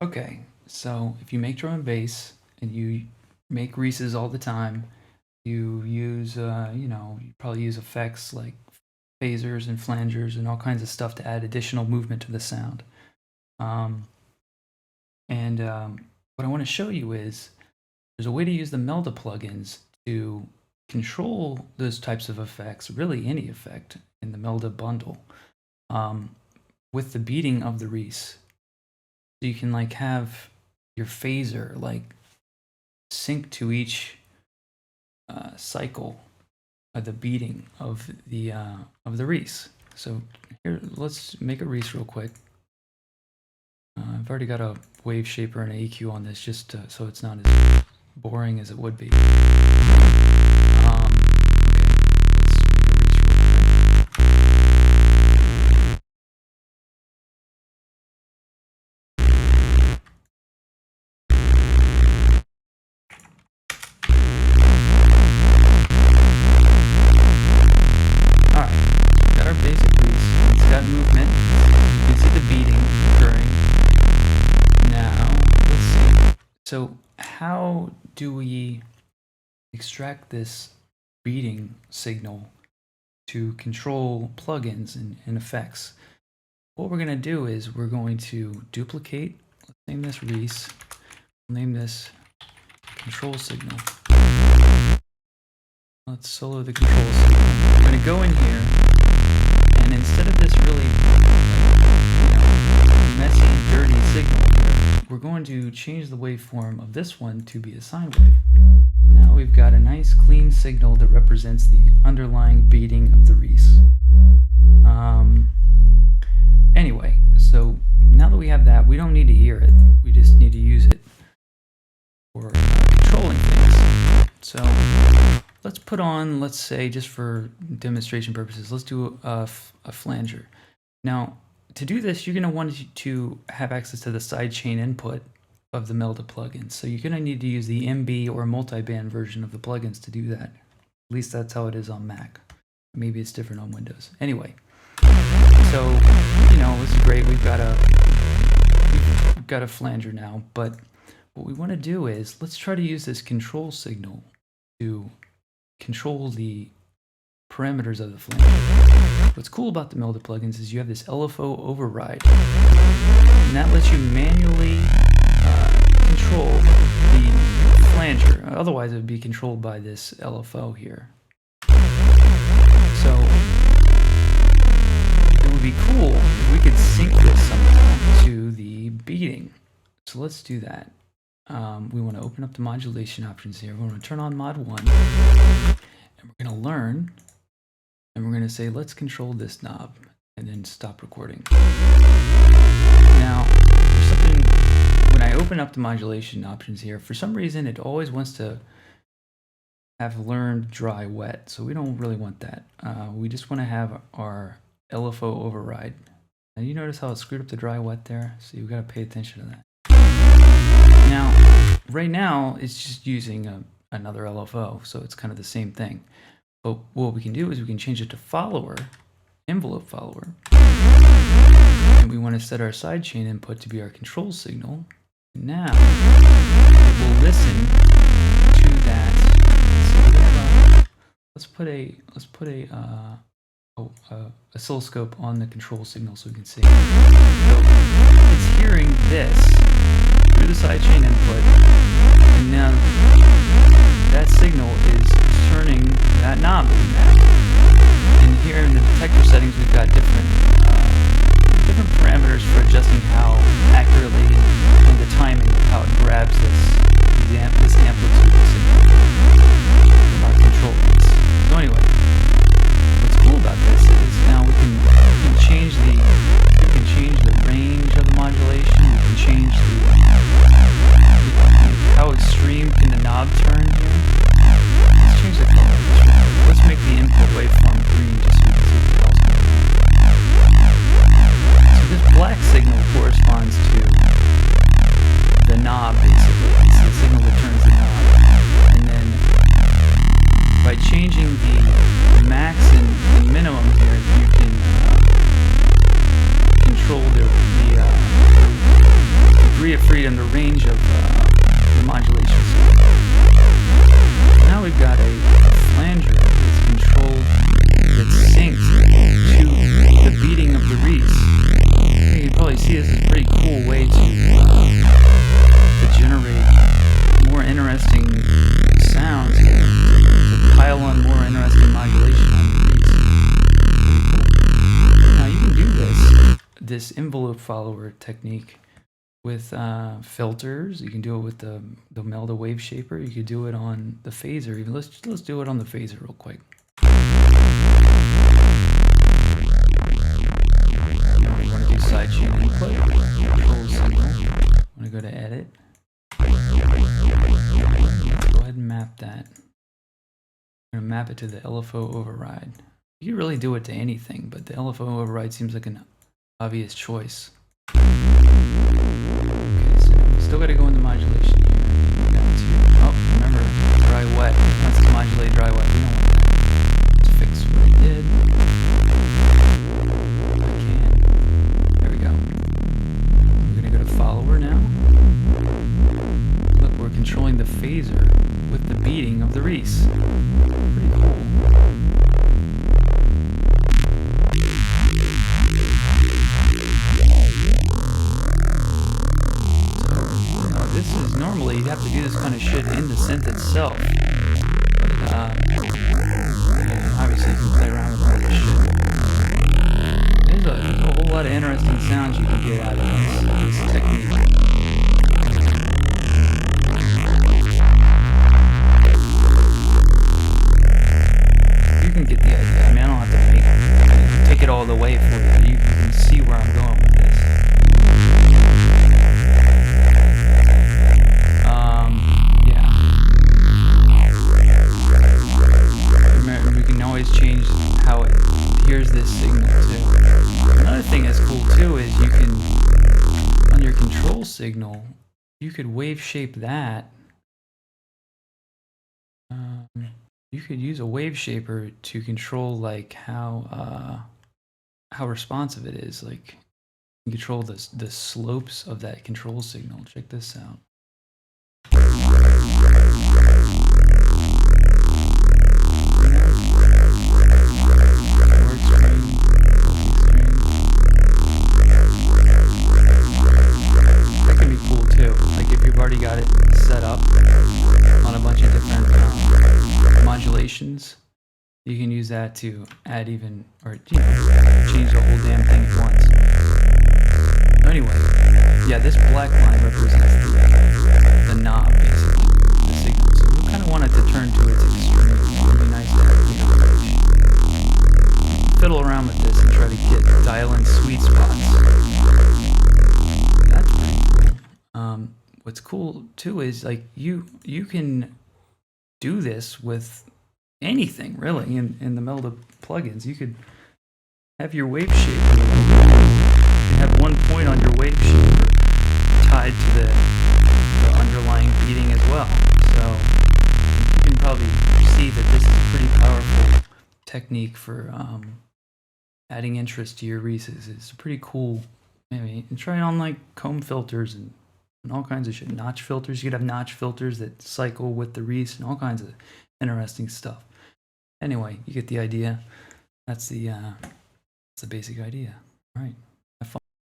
Okay, so if you make drum and bass and you make Reese's all the time, you use, you probably use effects like phasers and flangers and all kinds of stuff to add additional movement to the sound. What I want to show you is there's a way to use the Melda plugins to control those types of effects, really any effect in the Melda bundle, with the beating of the Reese. So you can like have your phaser like sync to each cycle of the beating of the Reese. So here, let's make a Reese real quick. I've already got a wave shaper and an EQ on this just so it's not as boring as it would be. Okay, let's make a Reese real quick. Alright, we've got our basic Reese. It's got movement. You can see the beating occurring. Now, let's see. So how do we extract this beating signal to control plugins and effects? What we're going to do is we're going to duplicate. Let's name this Reese. We'll name this control signal. Let's solo the control signal. We're going to go in here, and instead of this really messy, dirty signal here, we're going to change the waveform of this one to be a sine wave. Now we've got a nice clean signal that represents the underlying beating of the Reese. Anyway, so now that we have that, we don't need to hear it. We just need to use it for controlling things. So let's put on, let's say, just for demonstration purposes, let's do a flanger. Now, to do this, you're going to want to have access to the sidechain input of the Melda plugins. So you're going to need to use the MB or multi-band version of the plugins to do that. At least that's how it is on Mac. Maybe it's different on Windows. Anyway, so, this is great. We've got a flanger now, but what we want to do is let's try to use this control signal to control the parameters of the flanger. What's cool about the Melda plugins is you have this Lfo Override, and that lets you manually control the flanger. Otherwise, it would be controlled by this LFO here. So it would be cool if we could sync this somehow to the beating. So let's do that. We want to open up the modulation options here. We're going to turn on mod 1, and we're going to learn, and we're going to say, let's control this knob, and then stop recording. Now, there's something, when I open up the modulation options here, for some reason, it always wants to have learned dry wet, so we don't really want that. We just want to have our Lfo override. And you notice how it screwed up the dry wet there? So you've got to pay attention to that. Now, right now, it's just using another LFO, so it's kind of the same thing. But what we can do is we can change it to follower, envelope follower. And we want to set our sidechain input to be our control signal. Now, we'll listen to that. So let's put a oscilloscope on the control signal so we can see. So it's hearing this through the sidechain input, and now that signal is turning that knob that we made. And here in the detector settings, we've got different parameters for adjusting how accurately and the timing of how it grabs this amplitude signal from our control beats. So anyway, what's cool about this is now we can change the range of the modulation. free it freedom, the range of the modulations. Now we've got a flanger that's controlled, that's synced to the beating of the Reese. You can probably see this is a pretty cool way to generate more interesting sounds, to pile on more interesting modulation on the Reese. Now you can do this envelope follower technique with filters. You can do it with the Melda wave shaper. You could do it on the phaser. Even let's do it on the phaser real quick. Now we're going to do sidechain input, control signal. I'm going to go to edit. Let's go ahead and map that. I'm going to map it to the Lfo Override. You can really do it to anything, but the Lfo Override seems like an obvious choice. Okay, so we still got to go into modulation here. Down to, oh, remember, dry wet. That's to modulate dry wet. We don't want that. Let's fix what I did. If I can. There we go. We're going to go to follower now. Look, we're controlling the phaser with the beating of the Reese. Pretty cool. This is normally you'd have to do this kind of shit in the synth itself, but obviously you can play around with all this shit. There's a whole lot of interesting sounds you can get out of this technique. You can get the idea. I mean, I don't have to take it all the way for you. You can see where I'm going with this. Change how it hears this signal too. Another thing that's cool too is you can, on your control signal, you could wave shape that. You could use a wave shaper to control like how responsive it is. Like you control the slopes of that control signal. Check this out. Already got it set up on a bunch of different modulations. You can use that to add even, or change the whole damn thing at once. Anyway, yeah, this black line represents the knob, basically, the signal. So we kind of want it to turn to its extreme. It would be nice to have a fiddle around with this and try to dial in sweet spots. That's pretty cool. What's cool too is like you can do this with anything really in the Melda plugins. You could have your wave shaper. You have one point on your wave shaper tied to the underlying beating as well. So you can probably see that this is a pretty powerful technique for adding interest to your Reeses. It's pretty cool. Maybe and try it on like comb filters and all kinds of shit. Notch filters. You could have notch filters that cycle with the Reese and all kinds of interesting stuff. Anyway, you get the idea. That's the basic idea. All right.